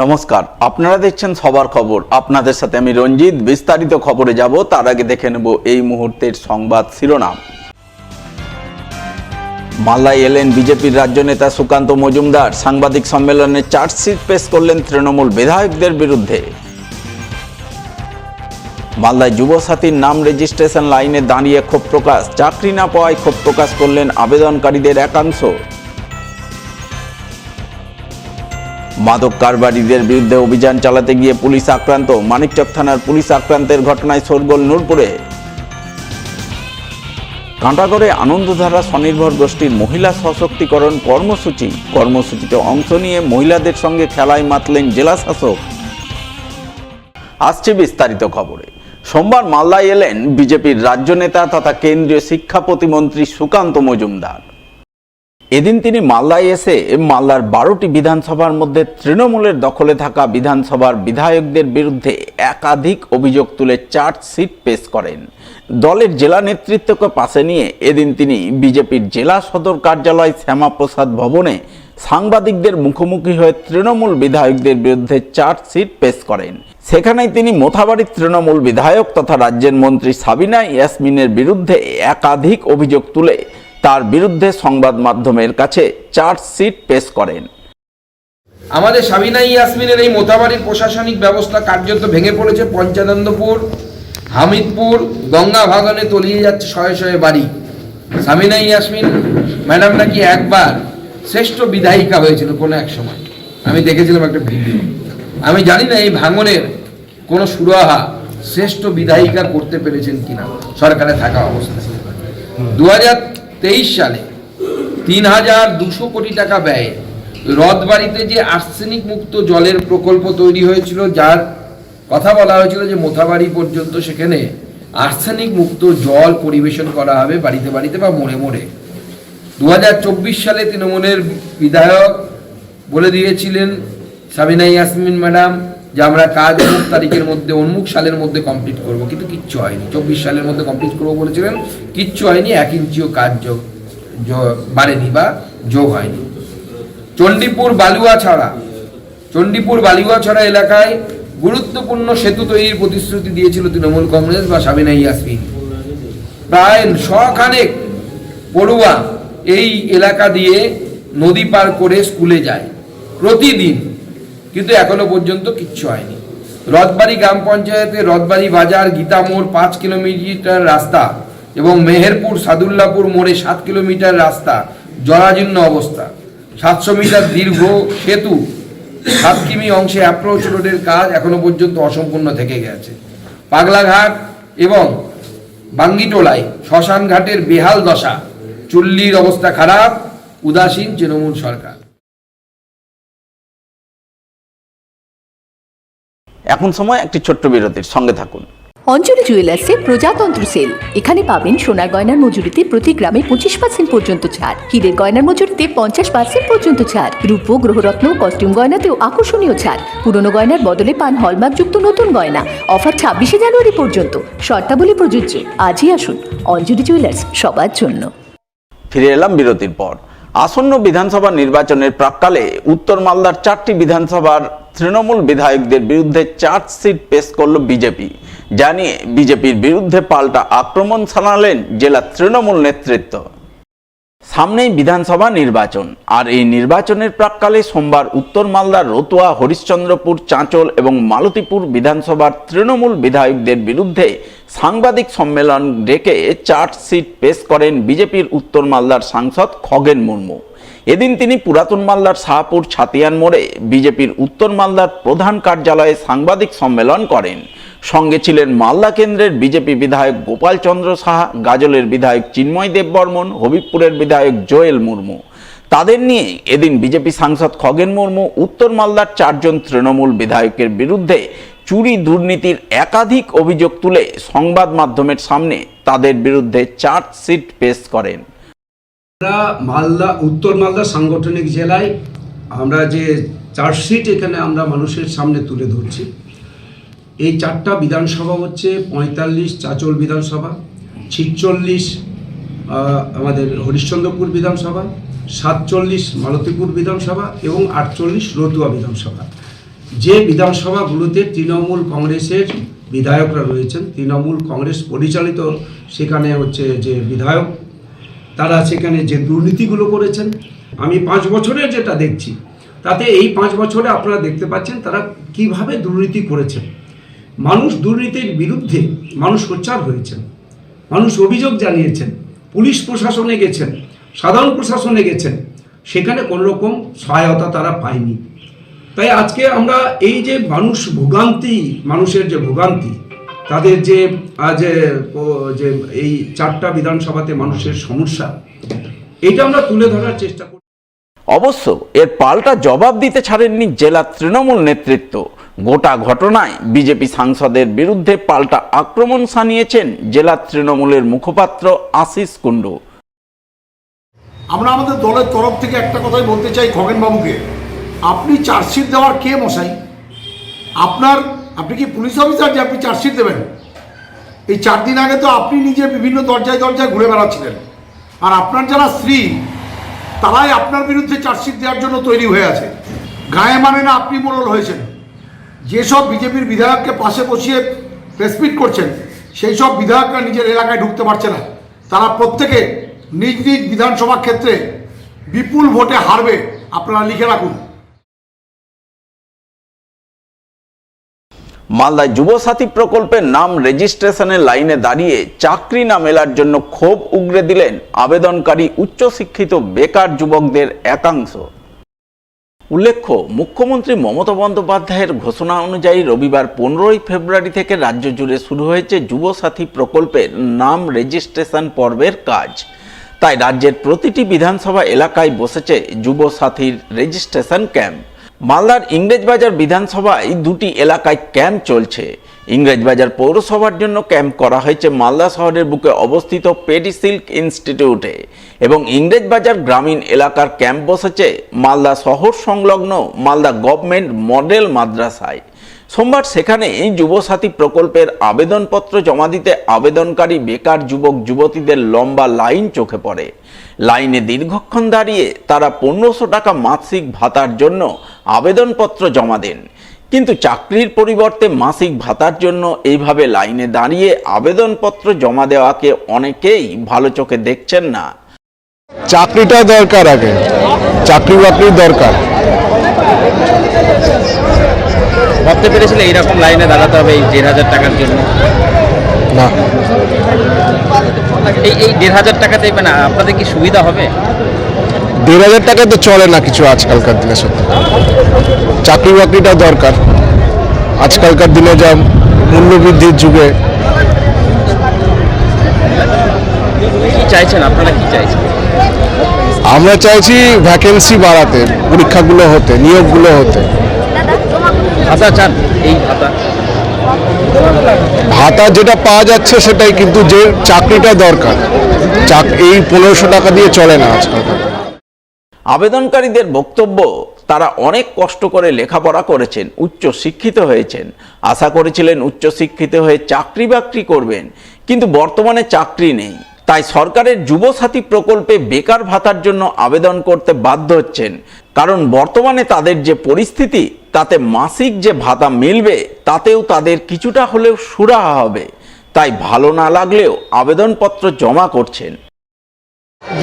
নমস্কার, আপনারা দেখছেন সবার খবর। আপনাদের সাথে আমি রঞ্জিত। বিস্তারিত খবরে যাব তার আগে দেখে নেব এই মুহূর্তের সংবাদ শিরোনাম। মালদায় এলেন বিজেপির রাজ্য নেতা সুকান্ত মজুমদার। সাংবাদিক সম্মেলনে চার্জশিট পেশ করলেন তৃণমূল বিধায়কদের বিরুদ্ধে। মালদায় যুবসাথীর নাম রেজিস্ট্রেশন লাইনে দাঁড়িয়ে ক্ষোভ প্রকাশ। চাকরি না পাওয়ায় ক্ষোভ প্রকাশ করলেন আবেদনকারীদের একাংশ। মাদক কারবারিদের বিরুদ্ধে অভিযান চালাতে গিয়ে পুলিশ আক্রান্ত। মানিকচক থানার পুলিশ আক্রান্তের ঘটনায় শোরগোল নূরপুরে। কাঁটাগড়ে আনন্দধারা স্বনির্ভর গোষ্ঠীর মহিলা সশক্তিকরণ কর্মসূচিতে অংশ নিয়ে মহিলাদের সঙ্গে খেলায় মাতলেন জেলা শাসক। আসছে বিস্তারিত খবরে। সোমবার মালদায় এলেন বিজেপির রাজ্য নেতা তথা কেন্দ্রীয় শিক্ষা প্রতিমন্ত্রী সুকান্ত মজুমদার। এদিন তিনি মালদায় এসে মালদার 12টি বিধানসভার মধ্যে তৃণমূলের দখলে থাকা বিধানসভার বিধায়কদের বিরুদ্ধে একাধিক অভিযোগ তুলে চার্জশিট পেশ করেন। দলের জেলা নেতৃত্বকে পাশে নিয়ে এদিন তিনি বিজেপির জেলা সদর কার্যালয় শ্যামাপ্রসাদ ভবনে সাংবাদিকদের মুখোমুখি হয়ে তৃণমূল বিধায়কদের বিরুদ্ধে চার্জশিট পেশ করেন। সেখানেই তিনি মোথাবাড়ির তৃণমূল বিধায়ক তথা রাজ্যের মন্ত্রী সাবিনা ইয়াসমিনের বিরুদ্ধে একাধিক অভিযোগ তুলে তার বিরুদ্ধে সংবাদ মাধ্যমের কাছে চার্জশিট পেশ করেন। আমাদের সাবিনা ইয়াসমিনের এই মোথাবাড়ির প্রশাসনিক ব্যবস্থা কার্যত ভেঙে পড়েছে। পঞ্চানন্দপুর, হামিদপুর, গঙ্গা ভাগনে তলিয়ে যাচ্ছে শয়ে শয়ে বাড়ি। সাবিনা ইয়াসমিন ম্যাডাম নাকি একবার শ্রেষ্ঠ বিধায়িকা হয়েছিল কোনো এক সময়, আমি দেখেছিলাম একটা ভিডিও। আমি জানি না এই ভাঙনের কোনো সুরাহা শ্রেষ্ঠ বিধায়িকা করতে পেরেছেন কিনা সরকারে থাকা অবস্থায়। 2023 সালে 3200 কোটি টাকা ব্যয়ে রথবাড়িতে যে আর্সেনিক মুক্ত জলের প্রকল্প তৈরি হয়েছিল, যার কথা বলা হয়েছিল যে মোথাবাড়ি পর্যন্ত সেখানে আর্সেনিক মুক্ত জল পরিবেশন করা হবে বাড়িতে বাড়িতে বা মোড়ে মোড়ে। 2024 সালে তৃণমূলের বিধায়ক বলে দিয়েছিলেন সাবিনা ইয়াসমিন ম্যাডাম যে আমরা কাজ অমুক তারিখের মধ্যে অমুক সালের মধ্যে কমপ্লিট করব, কিন্তু কিচ্ছু হয়নি। 24 সালের মধ্যে কমপ্লিট করবো বলেছিলেন, কিচ্ছু হয়নি। 1 ইঞ্চিও কাজ বাড়েনি বা যোগ হয়নি। চণ্ডীপুর বালুয়াছড়া এলাকায় গুরুত্বপূর্ণ সেতু তৈরির প্রতিশ্রুতি দিয়েছিল তৃণমূল কংগ্রেস বা সাবিনা ইয়াসমিন। প্রায় 100 খানেক পড়ুয়া এই এলাকা দিয়ে নদী পার করে স্কুলে যায় প্রতিদিন, কিন্তু এখনো পর্যন্ত কিচ্ছু হয়নি। রথবাড়ি গ্রাম পঞ্চায়েতে রথবাড়ি বাজার গীতামোড় 5 কিলোমিটার রাস্তা এবং মেহেরপুর সাদুল্লাপুর মোড়ে 7 কিলোমিটার রাস্তা জরাজীর্ণ অবস্থা। 700 মিটার দীর্ঘ সেতু 7 কিমি অংশে অ্যাপ্রোচ রোডের কাজ এখনো পর্যন্ত অসম্পূর্ণ থেকে গেছে। পাগলাঘাট এবং বাঙ্গিটোলায় শ্মশান ঘাটের বেহাল দশা, চুল্লির অবস্থা খারাপ, উদাসীন তৃণমূল সরকার। এখন সময় একটি ছোট্ট বিরতির, সঙ্গে থাকুন। অঞ্জলি জুয়েলার্সে প্রজাতন্ত্র সেল। এখানে পাবেন সোনার গয়নার মজুরিতে প্রতি গ্রামে 25% পর্যন্ত ছাড়, হীরের গয়নার মজুরিতে 50% পর্যন্ত ছাড়, রূপ, গ্রহরত্ন, কস্টিউম গয়নাতেও আকর্ষণীয় ছাড়। পুরনো গয়নার বদলে পান হলমার্কযুক্ত নতুন গয়না। অফার 26শে জানুয়ারি পর্যন্ত। শর্তাবলী প্রযোজ্য। আজই আসুন অঞ্জলি জুয়েলার্স, সবার জন্য। ফিরে এলাম বিরতির পর। আসন্ন বিধানসভা নির্বাচনের প্রাক্কালে উত্তর মালদার 4টি বিধানসভার তৃণমূল বিধায়কদের বিরুদ্ধে চার্জশিট পেশ করল বিজেপি। জানিয়ে বিজেপির বিরুদ্ধে পাল্টা আক্রমণ শানালেন জেলা তৃণমূল নেতৃত্ব। সামনেই বিধানসভা নির্বাচন, আর এই নির্বাচনের প্রাক্কালে সোমবার উত্তর মালদার রতুয়া, হরিশ্চন্দ্রপুর, চাঁচল এবং মালতীপুর বিধানসভার তৃণমূল বিধায়কদের বিরুদ্ধে সাংবাদিক সম্মেলন ডেকে চার্জশিট পেশ করেন বিজেপির উত্তর মালদার সাংসদ খগেন মুর্মু। এদিন তিনি পুরাতন মালদার শাহপুর ছাতিয়ান মোড়ে বিজেপির উত্তর মালদার প্রধান কার্যালয়ে সাংবাদিক সম্মেলন করেন। সঙ্গে ছিলেন মালদা কেন্দ্রের বিজেপি বিধায়ক গোপাল চন্দ্র সাহা, গাজলের বিধায়ক চিন্ময় দেব বর্মন, হবিবপুরের বিধায়ক জোয়েল মুর্মু। তাদের নিয়ে এদিন বিজেপি সাংসদ খগেন মুর্মু উত্তর মালদার 4 জন তৃণমূল বিধায়কের বিরুদ্ধে চুরি দুর্নীতির একাধিক অভিযোগ তুলে সংবাদ মাধ্যমের সামনে তাদের বিরুদ্ধে চার্জশিট পেশ করেন। মালদা, উত্তর মালদা সাংগঠনিক জেলায় আমরা যে চার্জশিট এখানে আমরা মানুষের সামনে তুলে ধরছি, এই 4টা বিধানসভা হচ্ছে 45 চাঁচল বিধানসভা, 46 আমাদের হরিশ্চন্দ্রপুর বিধানসভা, 47 মালতীপুর বিধানসভা এবং 48 রতুয়া বিধানসভা। যে বিধানসভাগুলোতে তৃণমূল কংগ্রেসের বিধায়করা রয়েছেন, তৃণমূল কংগ্রেস পরিচালিত সেখানে হচ্ছে যে বিধায়ক, তারা সেখানে যে দুর্নীতিগুলো করেছেন, আমি 5 বছরে যেটা দেখছি, তাতে এই 5 বছরে আপনারা দেখতে পাচ্ছেন তারা কিভাবে দুর্নীতি করেছেন। মানুষ দুর্নীতির বিরুদ্ধে মানুষ সোচ্চার হয়েছেন, মানুষ অভিযোগ জানিয়েছেন, পুলিশ প্রশাসনে গেছেন, সাধারণ প্রশাসনে গেছেন, সেখানে কোনো রকম সহায়তা তারা পায়নি। তাই আজকে আমরা এই যে মানুষের যে ভোগান্তি, তাদের যে যে এই 4টা বিধানসভাতে মানুষের সমস্যা, এটা আমরা তুলে ধরার চেষ্টা করি। অবশ্য এর পাল্টা জবাব দিতে ছাড়েননি জেলা তৃণমূল নেতৃত্ব। গোটা ঘটনায় বিজেপি সাংসদের বিরুদ্ধে পাল্টা আক্রমণ শানিয়েছেন জেলা তৃণমূলের মুখপাত্র আশিস কুণ্ডু। আমরা আমাদের দলের তরফ থেকে একটা কথাই বলতে চাই খগেনবাবুকে, আপনি চার্জশিট দেওয়ার কে মশাই? আপনি কি পুলিশ অফিসার যে আপনি চার্জশিট দেবেন? এই 4 দিন আগে তো আপনি নিজে বিভিন্ন দরজায় দরজায় ঘুরে বেড়াচ্ছিলেন, আর আপনার যারা স্ত্রী তারাই আপনার বিরুদ্ধে চার্জশিট দেওয়ার জন্য তৈরি হয়ে আছে। গায়ে মানে না আপনি মোড়ল হয়েছেন। যেসব বিজেপির বিধায়ককে পাশে বসিয়ে প্রেসমিট করছেন, সেই সব বিধায়করা নিজের এলাকায় ঢুকতে পারছে না। তারা প্রত্যেকে নিজ নিজ বিধানসভা ক্ষেত্রে বিপুল ভোটে হারবে, আপনারা লিখে রাখুন। মালদায় যুবসাথী প্রকল্পের নাম রেজিস্ট্রেশনের লাইনে দাঁড়িয়ে চাকরি না মেলার জন্য ক্ষোভ উগরে দিলেন আবেদনকারী উচ্চশিক্ষিত বেকার যুবকদের একাংশ। উল্লেখ্য, মুখ্যমন্ত্রী মমতা বন্দ্যোপাধ্যায়ের ঘোষণা অনুযায়ী রবিবার 15ই ফেব্রুয়ারি থেকে রাজ্য জুড়ে শুরু হয়েছে যুবসাথী প্রকল্পের নাম রেজিস্ট্রেশন পর্বের কাজ। তাই রাজ্যের প্রতিটি বিধানসভা এলাকায় বসেছে যুবসাথীর রেজিস্ট্রেশন ক্যাম্প। মালদার ইংরেজবাজার বিধানসভায় 2টি এলাকায় ক্যাম্প চলছে। ইংরেজবাজার পৌরসভার জন্য ক্যাম্প করা হয়েছে মালদা শহরের বুকে অবস্থিত পেডিসিল্ক ইনস্টিটিউটে, এবং ইংরেজবাজার গ্রামীণ এলাকার ক্যাম্প বসেছে মালদা শহর সংলগ্ন মালদা গভর্নমেন্ট মডেল মাদ্রাসায়। সোমবার সেখানে এই যুবসাথী প্রকল্পের আবেদনপত্র জমা দিতে আবেদনকারী বেকার যুবক যুবতীদের লম্বা লাইন চোখে পড়ে। লাইনে দীর্ঘক্ষণ দাঁড়িয়ে তারা 1500 টাকা মাসিক ভাতার জন্য আবেদনপত্র জমা দেন, কিন্তু চাকরির পরিবর্তে মাসিক ভাতার জন্য এইভাবে লাইনে দাঁড়িয়ে আবেদনপত্র জমা দেওয়াকে অনেকেই ভালো চোখে দেখছেন না। চাকরিটা দরকার, আগে চাকরি বাকরির দরকার। ভাবতে পেরেছিলে এইরকম লাইনে দাঁড়াতে হবে এই 1,500 টাকার জন্য? না, এই 1,500 টাকা দেবে না, আপনাদের কি সুবিধা হবে? 1,500 টাকা তো চলে না কিছু আজকালকার দিনে। সত্যি চাকরি বাকরিটা দরকার আজকালকার দিনে, যা মূল্যবৃদ্ধির যুগে। কি চাইছেন আপনারা, কি চাইছেন? আমরা চাইছি ভ্যাকেন্সি বাড়াতে, পরীক্ষাগুলো হতে, নিয়োগগুলো হতে। ভাতা চান? এই ভাতা যেটা পাওয়া যাচ্ছে সেটাই, কিন্তু যে চাকরিটা দরকার, এই 1500 টাকা দিয়ে চলে না আজকালকার। আবেদনকারীদের বক্তব্য, তারা অনেক কষ্ট করে লেখাপড়া করেছেন, উচ্চ শিক্ষিত হয়েছেন, আশা করেছিলেন উচ্চ শিক্ষিত হয়ে চাকরি বাকরি করবেন, কিন্তু বর্তমানে চাকরি নেই। তাই সরকারের যুবসাথী প্রকল্পে বেকার ভাতার জন্য আবেদন করতে বাধ্য হচ্ছেন, কারণ বর্তমানে তাদের যে পরিস্থিতি, তাতে মাসিক যে ভাতা মিলবে তাতেও তাদের কিছুটা হলেও সুরাহা হবে। তাই ভালো না লাগলেও আবেদনপত্র জমা করছেন।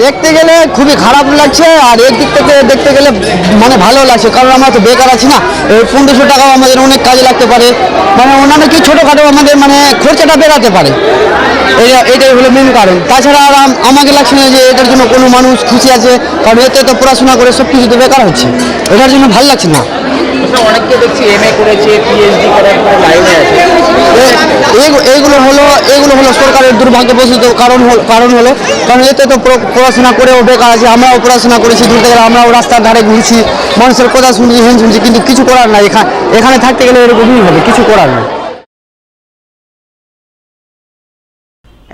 দেখতে গেলে খুবই খারাপ লাগছে, আর একদিক থেকে দেখতে গেলে মানে ভালো লাগছে, কারণ আমরা তো বেকার আছি না। এই 1500 টাকাও আমাদের অনেক কাজে লাগতে পারে, মানে অন্যান্য কি ছোটোখাটো আমাদের মানে খরচাটা বেরাতে পারে। এটাই হলো মেন কারণ। তাছাড়া আর আমাকে লাগছে না যে এটার জন্য কোনো মানুষ খুশি আছে, কারণ এতে তো পড়াশোনা করে সব কিছু তো বেকার হচ্ছে, এটার জন্য ভালো লাগছে না। অনেককে দেখছি MA করেছে, PhD করার পরে লাইনে আছে। এগুলো হলো সরকারের দুর্ভাগ্যবশত কারণ হলো কারণ এতে তো পড়াশোনা করেও বেকার আছে। আমরাও পড়াশোনা করেছি, ঘুরতে গেলে আমরাও রাস্তার ধারে ঘুরছি, মানুষের কথা শুনছি, শুনছি, কিন্তু কিছু করার নাই। এখানে থাকতে গেলে এরকমই হবে, কিছু করার নাই।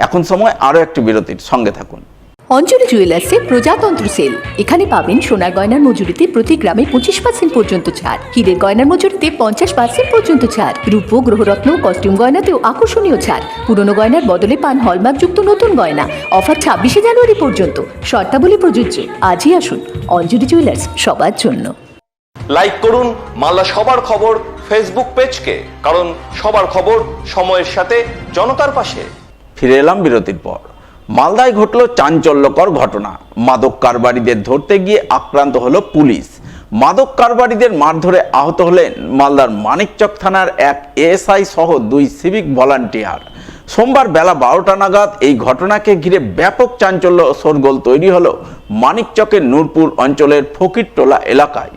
এখন সময় আরও একটি বিরতির, সঙ্গে থাকুন। অঞ্জলি জুয়েলার্সে প্রজাতন্ত্র সেল। এখানে পাবেন সোনার গয়নার মজুরিতে প্রতি গ্রামে 25% পর্যন্ত ছাড়, হীরের গয়নার মজুরিতে 50% পর্যন্ত ছাড়, রূপ, গ্রহরত্ন, কস্টিউম গয়নাতেও আকর্ষণীয় ছাড়। পুরনো গয়নার বদলে পান হলমার্কযুক্ত নতুন গয়না। অফার 26শে জানুয়ারি পর্যন্ত, শর্তাবলী প্রযোজ্য। আজই আসুন অঞ্জলি জুয়েলার্স, সবার জন্য। লাইক করুন মালদা সবার খবর ফেসবুক পেজকে, কারণ সবার খবর সময়ের সাথে জনতার পাশে। ফিরে এলাম বিরতির পর। মালদায় ঘটল চাঞ্চল্যকর ঘটনা। মাদক কারবারিদের ধরতে গিয়ে আক্রান্ত হলো পুলিশ। মাদক কারবারিদের মারধরে আহত হলেন মালদার মানিকচক থানার এক এএসআই সহ 2 সিভিক ভলান্টিয়ার। সোমবার বেলা 12টা নাগাদ এই ঘটনাকে ঘিরে ব্যাপক চাঞ্চল্য ও শোরগোল তৈরি হলো মানিকচকের নূরপুর অঞ্চলের ফকিরটোলা এলাকায়।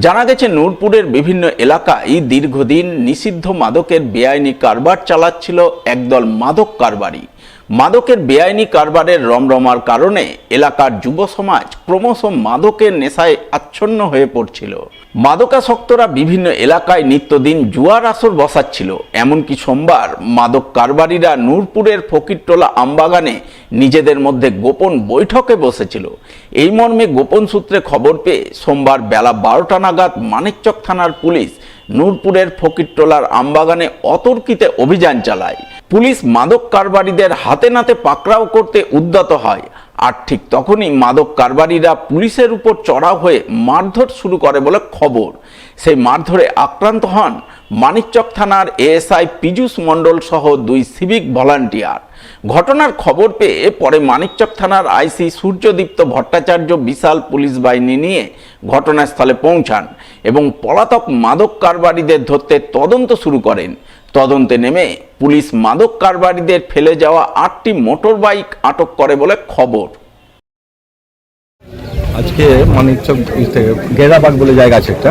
জানা গেছে, নূরপুরের বিভিন্ন এলাকায় দীর্ঘদিন নিষিদ্ধ মাদকের বেআইনি কারবার চালাচ্ছিল একদল মাদক কারবারি। মাদকের বেআইনি কারবারের রমরমার কারণে এলাকার যুব সমাজ ক্রমশ মাদকের নেশায় আচ্ছন্ন হয়ে পড়ছিল। মাদকাসক্তরা বিভিন্ন এলাকায় নিত্যদিন জুয়ার আসর বসাচ্ছিল। এমনকি সোমবার মাদক কারবারিরা নূরপুরের ফকিরটোলা আমবাগানে নিজেদের মধ্যে গোপন বৈঠকে বসেছিল। এই মর্মে গোপন সূত্রে খবর পেয়ে সোমবার বেলা 12টা নাগাদ মানিকচক থানার পুলিশ নূরপুরের ফকিরটোলার আমবাগানে অতর্কিতে অভিযান চালায়। পুলিশ মাদক কারবারিদের হাতে নাতে পাকড়াও করতে উদ্যত হয়। আর ঠিক তখনই মাদক কারবারিরা পুলিশের উপর চড়াও হয়ে মারধর শুরু করে বলে খবর। সেই মারধরে আক্রান্ত হন মানিকচক থানার এএসআই পীযূষ মণ্ডল সহ 2 সিভিক ভলান্টিয়ার। ঘটনার খবর পেয়ে পরে মানিকচক থানার আইসি সূর্যদীপ্ত ভট্টাচার্য বিশাল পুলিশ বাহিনী নিয়ে ঘটনাস্থলে পৌঁছান এবং পলাতক মাদক কারবারিদের ধরতে তদন্ত শুরু করেন। তদন্তে নেমে পুলিশ মাদক কারবারিদের ফেলে যাওয়া 8টি মোটর বাইক আটক করে বলে খবর। আজকে মানিকচক থেকে গেরাবাগ বলে জায়গা আছে একটা,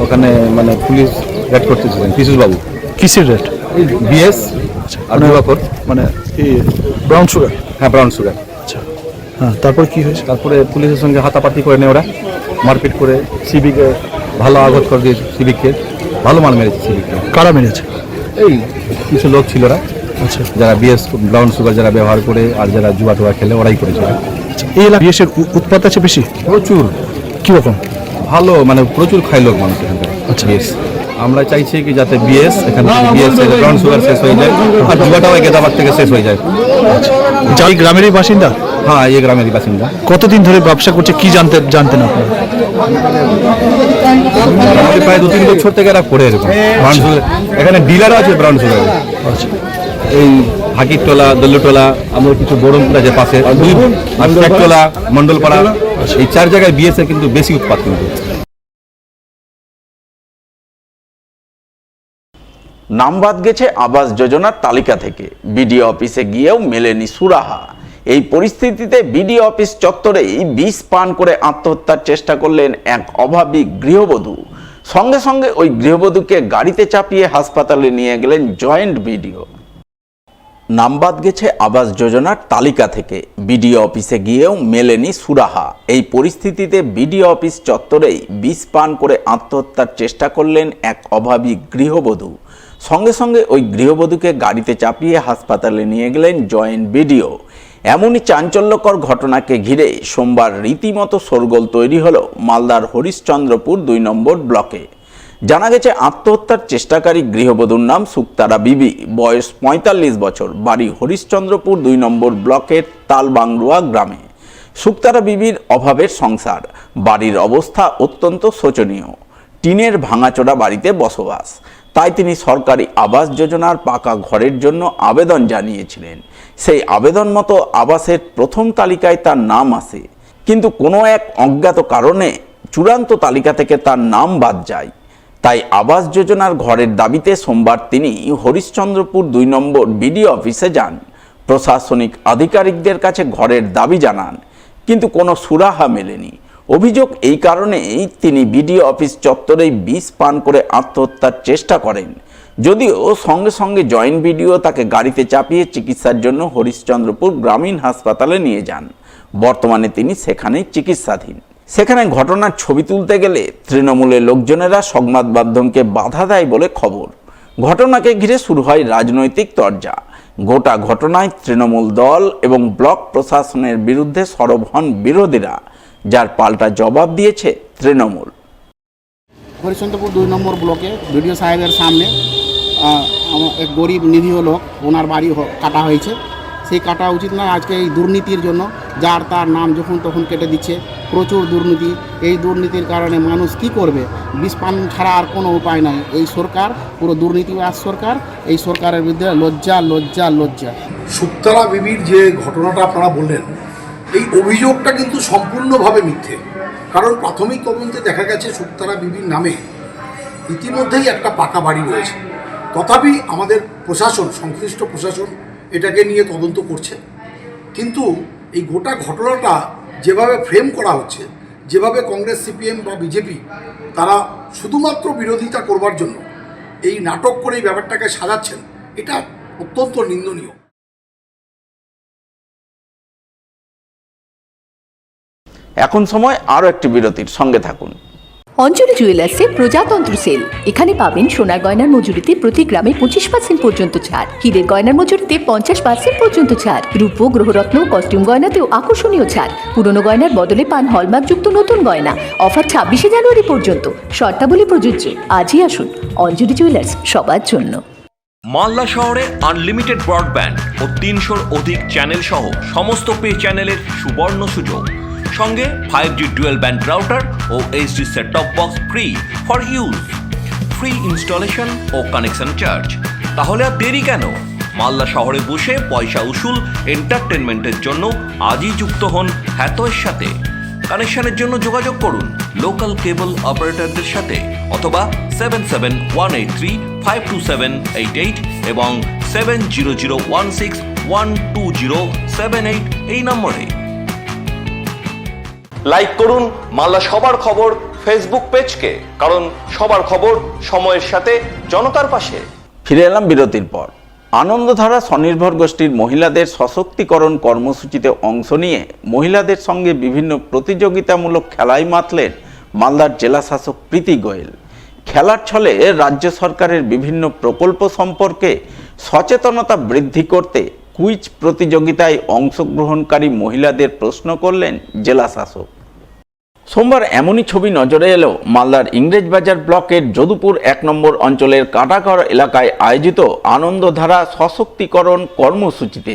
ওখানে মানে পুলিশ রেড করতেছিলেন পীযূষ বাবু। কিসের রেট? বিএস আর দুবাকর, মানে ব্রাউন সুগার? হ্যাঁ, ব্রাউন সুগার। আচ্ছা, হ্যাঁ, তারপর কি হয়েছে? তারপরে পুলিশের সঙ্গে হাতাপাতি করে নেয় ওরা, মারপিট করে সিভিকে ভালো আঘাত করে দিয়েছে, সিভিককে ভালো মাল মেরেছে সিভিককে। কারা মেরেছে? এই কিছু লোক ছিল ওরা, আচ্ছা, যারা বিএস ব্রাউন সুগার যারা ব্যবহার করে আর যারা জুয়া টুয়া খেলে ওরাই করেছে। আচ্ছা, এই এলাকা বিএসের উৎপাত আছে বেশি? প্রচুর। কীরকম? ভালো, মানে প্রচুর খাই লোক মানুষ এখানকার। আচ্ছা, বিএস আমরা চাইছি কি যাতে বিএস এখান থেকে বিএস ব্রাউন সুগার শেষ হয়ে যায় আর জুয়াটাও গেদাবাদ থেকে শেষ হয়ে যায়। যাই গ্রামেরই বাসিন্দা? হ্যাঁ, এই গ্রামেরই বাসিন্দা। কতদিন ধরে ব্যবসা করছে কি জানতেন আপনারা? প্রায় 2-3 বছর থেকে এরা করে এরকম ব্রাউন সুগার। এখানে ডিলারও আছে ব্রাউন সুগার। আচ্ছা, এই হাকিরটোলা, দল্লুটোলা, আমাদের কিছু বরমপুর আছে পাশে, আর শেখটোলা, মন্ডলপাড়া, এই 4 জায়গায় বিএস এর কিন্তু বেশি উৎপাদ। কিন্তু নাম বাদ গেছে আবাস যোজনার তালিকা থেকে। বিডিও অফিসে গিয়েও মেলেনি সুরাহা। এই পরিস্থিতিতে বিডিও অফিস চত্বরেই বিষ পান করে আত্মহত্যার চেষ্টা করলেন এক অভাবী গৃহবধূ। সঙ্গে সঙ্গে ওই গৃহবধূকে গাড়িতে চাপিয়ে হাসপাতালে নিয়ে গেলেন জয়েন্ট বিডিও। নাম বাদ গেছে আবাস যোজনার তালিকা থেকে। বিডিও অফিসে গিয়েও মেলেনি সুরাহা। এই পরিস্থিতিতে বিডিও অফিস চত্বরেই বিষ পান করে আত্মহত্যার চেষ্টা করলেন এক অভাবী গৃহবধূ। সঙ্গে সঙ্গে ওই গৃহবধূকে গাড়িতে চাপিয়ে হাসপাতালে নিয়ে গেলেন জয়েন্ট বিডিও। এমনই চাঞ্চল্যকর ঘটনাকে ঘিরে সোমবার রীতিমতো শোরগোল তৈরি হলো মালদার হরিশ্চন্দ্রপুর 2 নম্বর ব্লকে। জানা গেছে, আত্মহত্যার চেষ্টাকারী গৃহবধূর নাম সুক্তারা বিবি, বয়স 45 বছর, বাড়ি হরিশ্চন্দ্রপুর 2 নম্বর ব্লকের তালবাংরুয়া গ্রামে। সুক্তারা বিবির অভাবের সংসার, বাড়ির অবস্থা অত্যন্ত শোচনীয়। টিনের ভাঙাচোরা বাড়িতে বসবাস। তাই তিনি সরকারি আবাস যোজনার পাকা ঘরের জন্য আবেদন জানিয়েছিলেন। সেই আবেদন মতো আবাসের প্রথম তালিকায় তার নাম আসে, কিন্তু কোনো এক অজ্ঞাত কারণে চূড়ান্ত তালিকা থেকে তার নাম বাদ যায়। তাই আবাস যোজনার ঘরের দাবিতে সোমবার তিনি হরিশ্চন্দ্রপুর 2 নম্বর বিডিও অফিসে যান। প্রশাসনিক আধিকারিকদের কাছে ঘরের দাবি জানান, কিন্তু কোনো সুরাহা মেলেনি। অভিযোগ এই কারণেই তিনি বিডিও অফিস চত্বরেই বিষ পান করে আত্মহত্যার চেষ্টা করেন। যদিও সঙ্গে সঙ্গে জয়েন্ট বিডিও তাকে গাড়িতে চাপিয়ে চিকিৎসার জন্য হরিশ্চন্দ্রপুর গ্রামীণ হাসপাতালে নিয়ে যান। বর্তমানে তিনি সেখানেই চিকিৎসাধীন। সেখানে ঘটনার ছবি তুলতে গেলে তৃণমূলের লোকজনেরা সংবাদ মাধ্যমকে বাধা দেয় বলে খবর। ঘটনাকে ঘিরে শুরু হয় রাজনৈতিক তরজা। গোটা ঘটনায় তৃণমূল দল এবং ব্লক প্রশাসনের বিরুদ্ধে সরব হন বিরোধীরা, যার পাল্টা জবাব দিয়েছে তৃণমূল। হরিশ্চন্দ্রপুর 2 নম্বর ব্লকে বিডিও সাহেবের সামনে এক গরিব নিরীহ লোক, ওনার বাড়ি কাটা হয়েছে। সেই কাটা উচিত না। আজকে এই দুর্নীতির জন্য যার তার নাম যখন তখন কেটে দিচ্ছে, প্রচুর দুর্নীতি। এই দুর্নীতির কারণে মানুষ কি করবে? বিষ পান ছাড়া আর কোনো উপায় নাই। এই সরকার পুরো দুর্নীতিবাজ সরকার। এই সরকারের বিরুদ্ধে লজ্জা লজ্জা লজ্জা। শুকতারা বিবির যে ঘটনাটা আপনারা বললেন, এই অভিযোগটা কিন্তু সম্পূর্ণভাবে মিথ্যে। কারণ প্রাথমিক তদন্তে দেখা গেছে শুকতারা বিবির নামে ইতিমধ্যেই একটা পাকা বাড়ি রয়েছে। তথাপি আমাদের প্রশাসন, সংশ্লিষ্ট প্রশাসন এটাকে নিয়ে তদন্ত করছে। কিন্তু এই গোটা ঘটনাটা যেভাবে ফ্রেম করা হচ্ছে, যেভাবে কংগ্রেস, সিপিএম বা বিজেপি তারা শুধুমাত্র বিরোধিতা করবার জন্য এই নাটক করে এই ব্যাপারটাকে সাজাচ্ছেন, এটা অত্যন্ত নিন্দনীয়। এখন সময় আরও একটি বিরতির, সঙ্গে থাকুন। অঞ্জলি জুয়েলার্সে প্রজাতন্ত্র সেল। এখানে পাবেন সোনার গয়নার মজুরিতে প্রতি গ্রামে 25% পর্যন্ত ছাড়, হীরের গয়নার মজুরিতে 50% পর্যন্ত ছাড়, রূপো, গ্রহরত্ন, কস্টিউম গয়নাতেও আকর্ষণীয় ছাড়। পুরনো গয়নার বদলে পান হলমার্কযুক্ত নতুন গয়না। অফার 26শে জানুয়ারি পর্যন্ত। শর্তাবলী প্রযোজ্য। আজই আসুন অঞ্জলি জুয়েলার্স, সবার জন্য। মালদা শহরে আনলিমিটেড ব্রডব্যান্ড ও 300-র অধিক চ্যানেল সহ সমস্ত পে চ্যানেলের সুবর্ণ সুযোগ। সঙ্গে 5G ডুয়েল ব্যান্ড রাউটার ও HD set top box free for use. Free installation ও কানেকশন চার্জ। তাহলে আর দেরি কেন? মালদা শহরে বসে পয়সা উসুল এন্টারটেনমেন্টের জন্য আজই যুক্ত হন হ্যাথওয়ের সাথে। কানেকশনের জন্য যোগাযোগ করুন লোকাল কেবল অপারেটরদের সাথে অথবা 7718352788 এবং 7001612078 এই নম্বরে। লাইক করুন মালদা সবার খবর ফেসবুক পেজকে, কারণ সবার খবর সময়ের সাথে জনতার পাশে। ফিরে এলাম বিরতির পর। আনন্দধারা স্বনির্ভর গোষ্ঠীর মহিলাদের সশক্তিকরণ কর্মসূচিতে অংশ নিয়ে মহিলাদের সঙ্গে বিভিন্ন প্রতিযোগিতামূলক খেলায় মাতলেন মালদার জেলা শাসক প্রীতি গোয়েল। খেলার ছলে রাজ্য সরকারের বিভিন্ন প্রকল্প সম্পর্কে সচেতনতা বৃদ্ধি করতে কুইজ প্রতিযোগিতায় অংশগ্রহণকারী মহিলাদের প্রশ্ন করলেন জেলা শাসক। সোমবার এমনই ছবি নজরে এলো মালদার ইংরেজবাজার ব্লকের যদুপুর 1 নম্বর অঞ্চলের কাঁটাঘর এলাকায় আয়োজিত আনন্দধারা সশক্তিকরণ কর্মসূচিতে।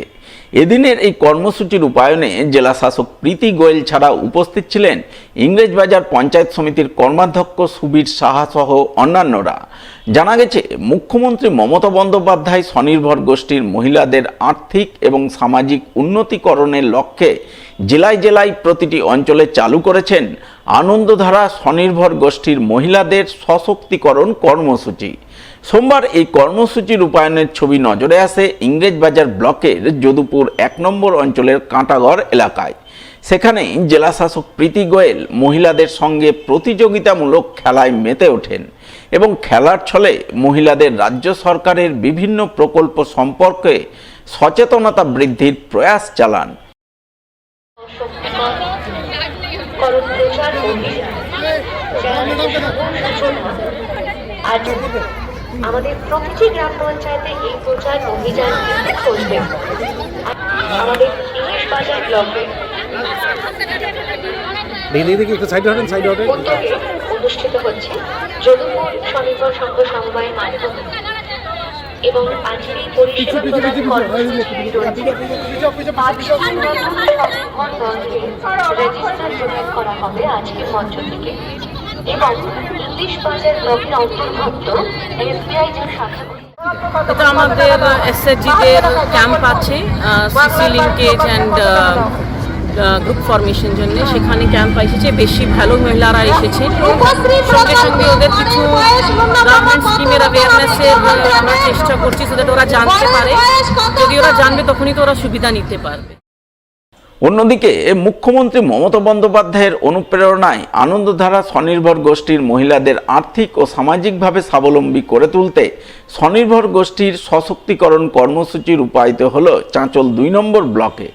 এদিনের এই কর্মসূচির রূপায়ণে জেলা শাসক প্রীতি গোয়েল ছাড়া উপস্থিত ছিলেন ইংরেজবাজার পঞ্চায়েত সমিতির কর্মাধ্যক্ষ সুবীর সাহা সহ অন্যান্যরা। জানা গেছে, মুখ্যমন্ত্রী মমতা বন্দ্যোপাধ্যায় স্বনির্ভর গোষ্ঠীর মহিলাদের আর্থিক এবং সামাজিক উন্নতিকরণের লক্ষ্যে জেলায় জেলায় প্রতিটি অঞ্চলে চালু করেছেন আনন্দধারা স্বনির্ভর গোষ্ঠীর মহিলাদের সশক্তিকরণ কর্মসূচি। সোমবার এই কর্মসূচি রূপায়ণের ছবি নজরে আসে ইংরেজবাজার ব্লকের যদুপুর 1 নম্বর অঞ্চলের কাঁটাঘর এলাকায়। সেখানেই জেলা শাসক প্রীতি গোয়েল মহিলাদের সঙ্গে প্রতিযোগিতামূলক খেলায় মেতে ওঠেন এবং খেলার ছলে মহিলাদের রাজ্য সরকারের বিভিন্ন প্রকল্প সম্পর্কে সচেতনতা বৃদ্ধির প্রয়াস চালান। আমাদের প্রতিটি গ্রাম পঞ্চায়েতে এই প্রচার অভিযান চলবে। আমাদের ইংরেজবাজার ব্লকে অনুষ্ঠিত হচ্ছে যদুপুর স্বনির্ভর সংঘ সমবায়ের মাধ্যমে এবং আজকের এই পরিষেবা প্রদান কর্মসূচি রয়েছে। 5 রেজিস্টার প্রদান করা হবে আজকের মঞ্চ থেকে এবং ইংলিশ বাজার ব্লকের অন্তর্ভুক্ত এসবিআই যে শাখাগুলি। এটা আমাদের এসএসজিদের ক্যাম্প আছে CC linkage and group formation জন্য। সেখানে ক্যাম্প এসেছে, বেশি ভালো মহিলারা এসেছে। সঙ্গে সঙ্গে ওদের কিছু গভর্নমেন্ট স্কিমের অ্যাওয়ারনেসের আমরা চেষ্টা করছি, যাতে ওরা জানতে পারে। যদি ওরা জানবে তখনই তো ওরা সুবিধা নিতে পারবে। অন্যদিকে মুখ্যমন্ত্রী মমতা বন্দ্যোপাধ্যায়ের অনুপ্রেরণায় আনন্দধারা স্বনির্ভর গোষ্ঠীর মহিলাদের আর্থিক ও সামাজিকভাবে স্বাবলম্বী করে তুলতে স্বনির্ভর গোষ্ঠীর সশক্তিকরণ কর্মসূচি রূপায়িত হল চাঁচল 2 নম্বর ব্লকে।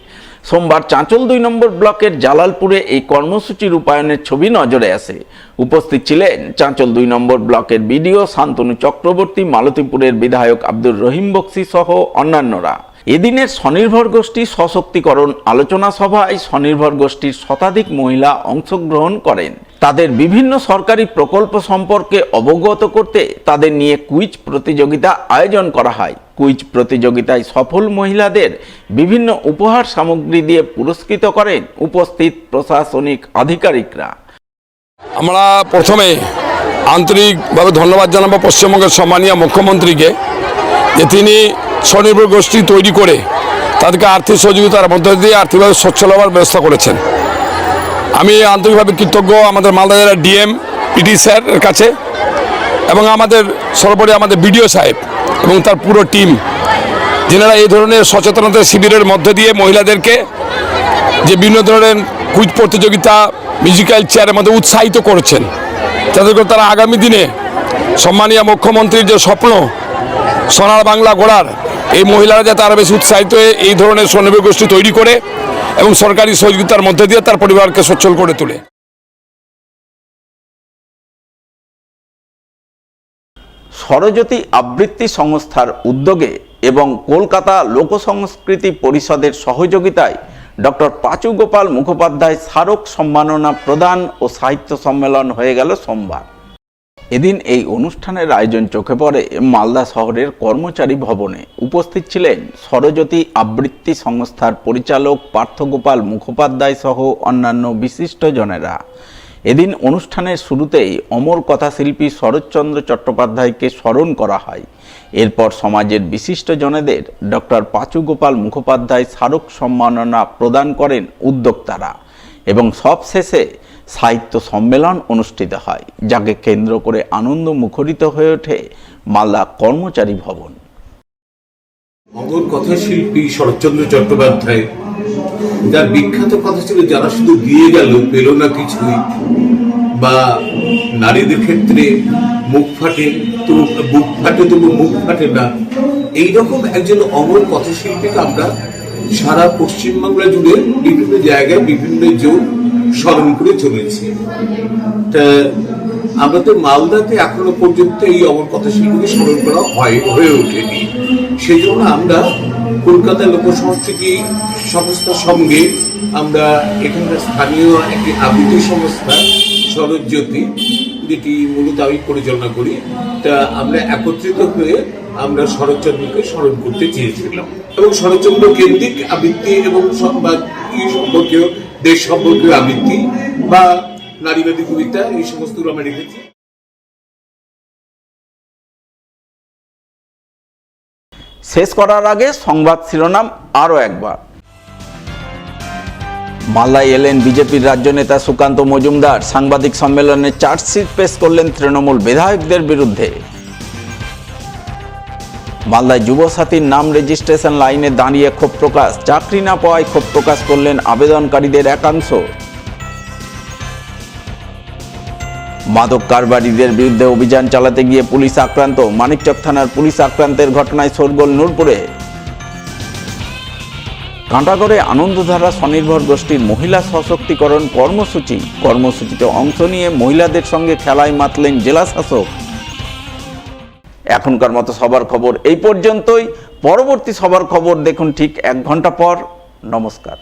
সোমবার চাঁচল 2 নম্বর ব্লকের জালালপুরে এই কর্মসূচি রূপায়ণের ছবি নজরে আসে। উপস্থিত ছিলেন চাঁচল 2 নম্বর ব্লকের বিডিও শান্তনু চক্রবর্তী, মালতীপুরের বিধায়ক আব্দুর রহিম বক্সি সহ অন্যান্যরা। এদিনের স্বনির্ভর গোষ্ঠী সশক্তিকরণ আলোচনা সভায় স্বনির্ভর গোষ্ঠীর শতাধিক মহিলা অংশগ্রহণ করেন। তাদের বিভিন্ন সরকারি প্রকল্প সম্পর্কে অবগত করতে তাদের নিয়ে কুইজ প্রতিযোগিতা আয়োজন করা হয়। কুইজ প্রতিযোগিতায় সফল মহিলাদের বিভিন্ন উপহার সামগ্রী দিয়ে পুরস্কৃত করেন উপস্থিত প্রশাসনিক আধিকারিকরা। আমরা প্রথমে আন্তরিকভাবে ধন্যবাদ জানাবো পশ্চিমবঙ্গের সম্মানীয় মুখ্যমন্ত্রীকে, যে তিনি স্বনির্ভর গোষ্ঠী তৈরি করে তাদেরকে আর্থিক সহযোগিতার মধ্য দিয়ে আর্থিকভাবে সচ্ছল হওয়ার ব্যবস্থা করেছেন। আমি আন্তরিকভাবে কৃতজ্ঞ আমাদের মালদা জেলার ডিএম পিটি স্যারের কাছে এবং আমাদের সর্বোপরি আমাদের বিডিও সাহেব এবং তার পুরো টিম, যেনারা এই ধরনের সচেতনতা শিবিরের মধ্য দিয়ে মহিলাদেরকে যে বিভিন্ন ধরনের কুইজ প্রতিযোগিতা, মিউজিক্যাল চেয়ারের মধ্যে উৎসাহিত করেছেন, যাতে করে তারা আগামী দিনে সম্মানীয় মুখ্যমন্ত্রীর যে স্বপ্ন সোনার বাংলা গড়ার, এই মহিলারা যাতে আরও বেশি উৎসাহিত হয়ে এই ধরনের স্বনির্ভর গোষ্ঠী তৈরি করে এবং সরকারি সহযোগিতার মধ্যে দিয়ে তার পরিবারকে সচ্ছল করে তোলে। স্বরজ্যোতি আবৃত্তি সংস্থার উদ্যোগে এবং কলকাতা লোকসংস্কৃতি পরিষদের সহযোগিতায় ডক্টর পাঁচু গোপাল মুখোপাধ্যায় স্মারক সম্মাননা প্রদান ও সাহিত্য সম্মেলন হয়ে গেল সোমবার। এদিন এই অনুষ্ঠানের আয়োজন চোখে পড়ে মালদা শহরের কর্মচারী ভবনে। উপস্থিত ছিলেন স্বরজ্যোতি আবৃত্তি সংস্থার পরিচালক পার্থগোপাল মুখোপাধ্যায় সহ অন্যান্য বিশিষ্টজনেরা। এদিন অনুষ্ঠানের শুরুতেই অমর কথাশিল্পী শরৎচন্দ্র চট্টোপাধ্যায়কে স্মরণ করা হয়। এরপর সমাজের বিশিষ্টজনেদের ডক্টর পাঁচু গোপাল মুখোপাধ্যায় স্মারক সম্মাননা প্রদান করেন উদ্যোক্তারা এবং সবশেষে সাহিত্য সম্মেলন অনুষ্ঠিত হয়, যাকে কেন্দ্র করে আনন্দ মুখরিত হয়ে ওঠে মালদা কর্মচারী ভবন। অমর কথাশিল্পী শরৎচন্দ্র চট্টোপাধ্যায়, যার বিখ্যাত কথা ছিল যারা শুধু দিয়ে গেল পেল না কিছুই, বা নারীদের ক্ষেত্রে মুখ ফাটে তবু বুক ফাটে তবু মুখ ফাটে না, এইরকম একজন অমর কথাশিল্পীকে আমরা সারা পশ্চিমবাংলা জুড়ে বিভিন্ন জায়গায় বিভিন্ন জন স্মরণ করে চলেছি। তা আমরা তো মালদাতে এখনো পর্যন্ত এই অমর কথাশিল্পীকে স্মরণ করা হয়ে ওঠেনি। সেই জন্য আমরা কলকাতা লোকসংস্কৃতি সংস্থার সঙ্গে আমরা এখানকার স্থানীয় একটি আবৃত্তি সংস্থা স্বরজ্যোতি, যেটি মূলত আমি পরিচালনা করি, তা আমরা একত্রিত হয়ে আমরা শরৎচন্দ্রকে স্মরণ করতে চেয়েছিলাম এবং শরৎচন্দ্র কেন্দ্রিক আবৃত্তি এবং সম্পর্কীয় দেশ সম্পর্কীয় আবৃত্তি বা নারীবাদী কবিতা, এই সমস্তগুলো আমরা রেখেছি। শেষ করার আগে সংবাদ শিরোনাম আরও একবার। মালদায় এলেন বিজেপির রাজ্য নেতা সুকান্ত মজুমদার। সাংবাদিক সম্মেলনে চার্জশিট পেশ করলেন তৃণমূল বিধায়কদের বিরুদ্ধে। মালদায় যুবসাথীর নাম রেজিস্ট্রেশন লাইনে দাঁড়িয়ে ক্ষোভ প্রকাশ। চাকরি না পাওয়ায় ক্ষোভ প্রকাশ করলেন আবেদনকারীদের একাংশ। মাদক কারবারিদের বিরুদ্ধে অভিযান চালাতে গিয়ে পুলিশ আক্রান্ত। মানিকচক থানার পুলিশ আক্রান্তের ঘটনায় শোরগোল নূরপুরে। কাঁটাগড়ে আনন্দধারা স্বনির্ভর গোষ্ঠীর মহিলা সশক্তিকরণ কর্মসূচিতে অংশ নিয়ে মহিলাদের সঙ্গে খেলায় মাতলেন জেলা শাসক। এখনকার মতো সবার খবর এই পর্যন্তই। পরবর্তী সবার খবর দেখুন ঠিক 1 ঘন্টা পর। নমস্কার।